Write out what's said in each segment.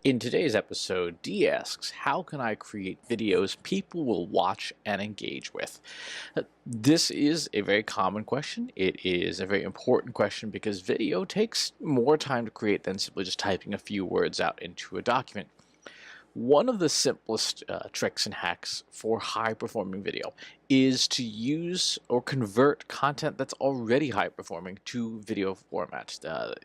In today's episode, Dee asks, how can I create videos people will watch and engage with? This is a very common question. It is a very important question because video takes more time to create than simply just typing a few words out into a document. One of the simplest tricks and hacks for high performing video is to use or convert content that's already high performing to video format.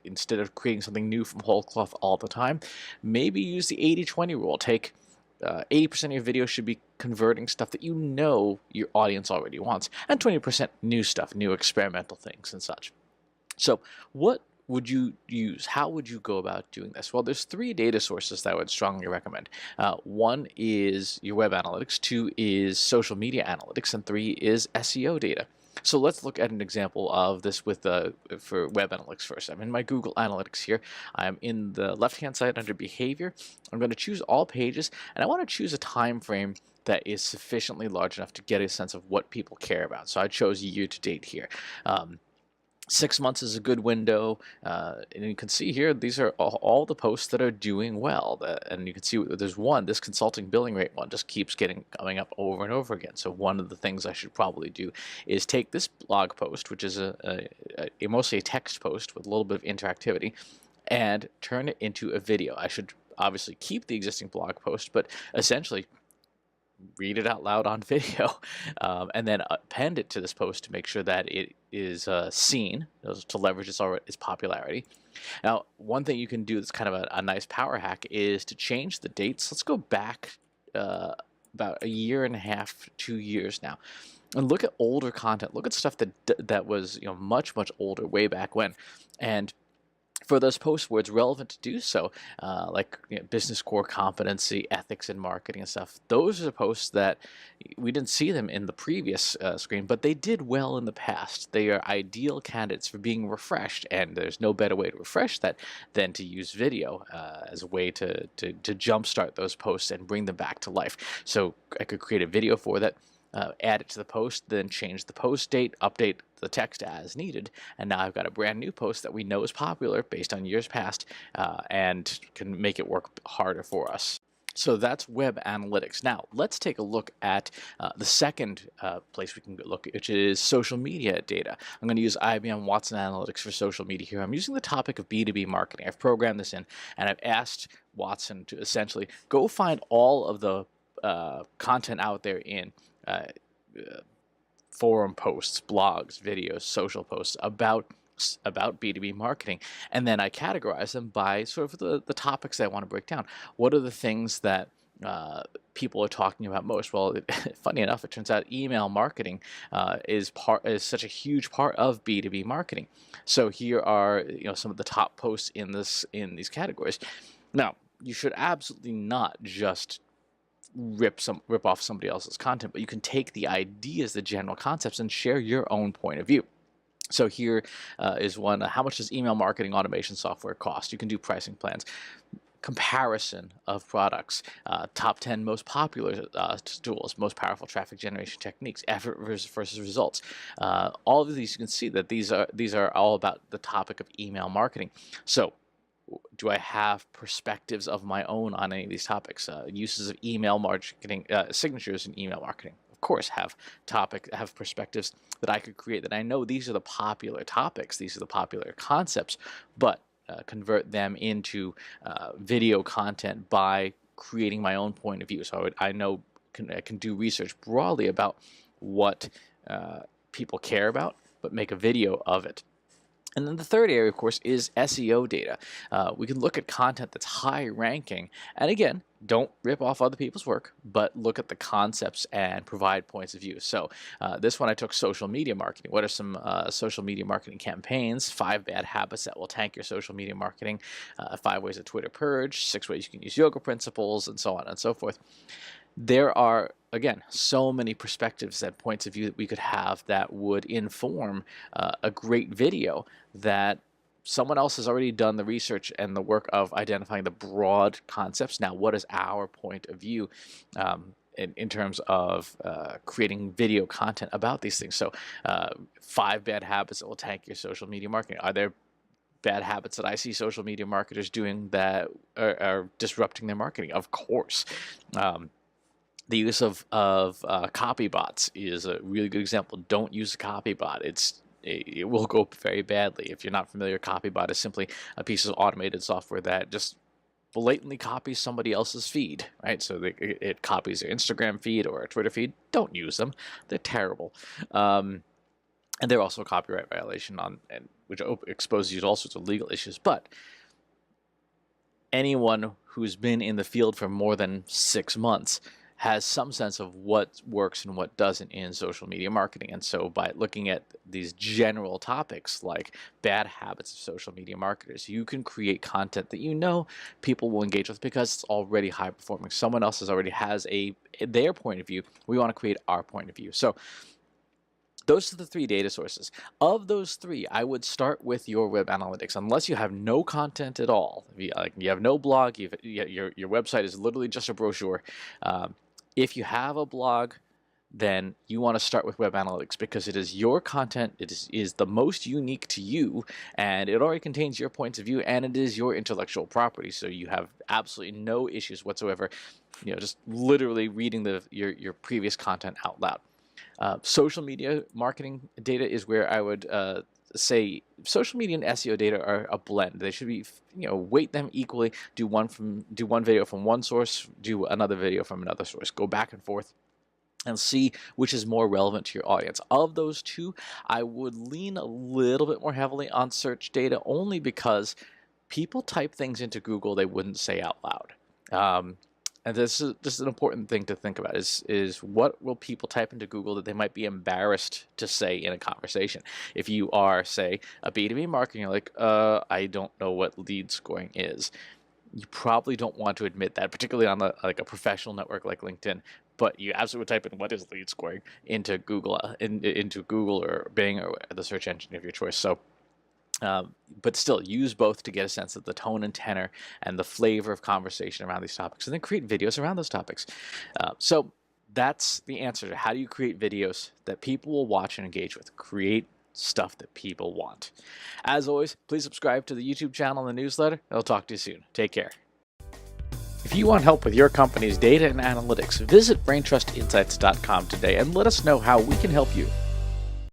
Instead of creating something new from whole cloth all the time, maybe use the 80-20 rule. Take 80% of your video should be converting stuff that you know your audience already wants, and 20% new stuff, new experimental things and such. So what would you use? How would you go about doing this? Well, there's three data sources that I would strongly recommend. One is your web analytics, two is social media analytics, and three is SEO data. So let's look at an example of this with for web analytics first. I'm in my Google Analytics here. I'm in the left-hand side under behavior. I'm going to choose all pages, and I want to choose a time frame that is sufficiently large enough to get a sense of what people care about. So I chose year to date here. 6 months is a good window, and you can see here these are all the posts that are doing well, and you can see there's one, this consulting billing rate one just keeps coming up over and over again. So one of the things I should probably do is take this blog post, which is mostly a text post with a little bit of interactivity, and turn it into a video. I should obviously keep the existing blog post, but essentially read it out loud on video, and then append it to this post to make sure that it is seen, to leverage its popularity. Now, one thing you can do that's kind of a nice power hack is to change the dates. Let's go back about a year and a half, 2 years now, and look at older content. Look at stuff that was much older, way back when, and for those posts where it's relevant to do so, like business core competency, ethics in marketing and stuff, those are posts that we didn't see them in the previous screen, but they did well in the past. They are ideal candidates for being refreshed, and there's no better way to refresh that than to use video as a way to jumpstart those posts and bring them back to life. So I could create a video for that, add it to the post, then change the post date, update the text as needed, and now I've got a brand new post that we know is popular based on years past, and can make it work harder for us. So that's web analytics. Now let's take a look at the second place we can look, which is social media data. I'm going to use IBM Watson Analytics for social media here. I'm using the topic of B2B marketing. I've programmed this in, and I've asked Watson to essentially go find all of the content out there in forum posts, blogs, videos, social posts about B2B marketing, and then I categorize them by sort of the topics that I want to break down. What are the things that people are talking about most? Well, funny enough, it turns out email marketing is such a huge part of B2B marketing. So here are some of the top posts in these categories. Now, you should absolutely not just rip off somebody else's content, but you can take the ideas, the general concepts, and share your own point of view. So here is one. How much does email marketing automation software cost? You can do pricing plans, comparison of products, top 10 most popular tools, most powerful traffic generation techniques, effort versus results. All of these, you can see that these are all about the topic of email marketing. So do I have perspectives of my own on any of these topics? Uses of email marketing, signatures in email marketing. Of course, have perspectives that I could create, that I know these are the popular topics, these are the popular concepts, but convert them into video content by creating my own point of view. So I can do research broadly about what people care about, but make a video of it. And then the third area, of course, is SEO data. We can look at content that's high ranking, and again, don't rip off other people's work, but look at the concepts and provide points of view. So this one I took social media marketing. What are some social media marketing campaigns? 5 bad habits that will tank your social media marketing, 5 ways of Twitter purge, 6 ways you can use yoga principles, and so on and so forth. There are, again, so many perspectives and points of view that we could have that would inform a great video that someone else has already done the research and the work of identifying the broad concepts. Now, what is our point of view in terms of creating video content about these things? So 5 bad habits that will tank your social media marketing. Are there bad habits that I see social media marketers doing that are disrupting their marketing? Of course. The use of copy bots is a really good example. Don't use a copy bot. It will go very badly. If you're not familiar, Copybot is simply a piece of automated software that just blatantly copies somebody else's feed, right? So it copies their Instagram feed or a Twitter feed. Don't use them. They're terrible. And they're also a copyright violation which exposes you to all sorts of legal issues. But anyone who's been in the field for more than 6 months has some sense of what works and what doesn't in social media marketing. And so by looking at these general topics like bad habits of social media marketers, you can create content that you know people will engage with because it's already high performing. Someone else already has their point of view. We want to create our point of view. So those are the 3 data sources. Of those 3, I would start with your web analytics. Unless you have no content at all, you have no blog, your website is literally just a brochure. If you have a blog, then you want to start with web analytics because it is your content, it is the most unique to you, and it already contains your points of view, and it is your intellectual property, so you have absolutely no issues whatsoever, just literally reading your previous content out loud. Social media marketing data is where I would say social media and SEO data are a blend. They should be, weight them equally. Do one video from one source, do another video from another source. Go back and forth and see which is more relevant to your audience. Of those 2, I would lean a little bit more heavily on search data only because people type things into Google they wouldn't say out loud. And this is an important thing to think about is what will people type into Google that they might be embarrassed to say in a conversation. If you are, say, a B2B marketer, you're like, I don't know what lead scoring is. You probably don't want to admit that, particularly on a professional network like LinkedIn. But you absolutely type in what is lead scoring into Google, into Google or Bing or the search engine of your choice. So. But still, use both to get a sense of the tone and tenor and the flavor of conversation around these topics, and then create videos around those topics. So that's the answer to how do you create videos that people will watch and engage with. Create stuff that people want. As always, please subscribe to the YouTube channel and the newsletter. I'll talk to you soon. Take care. If you want help with your company's data and analytics, visit BrainTrustInsights.com today and let us know how we can help you.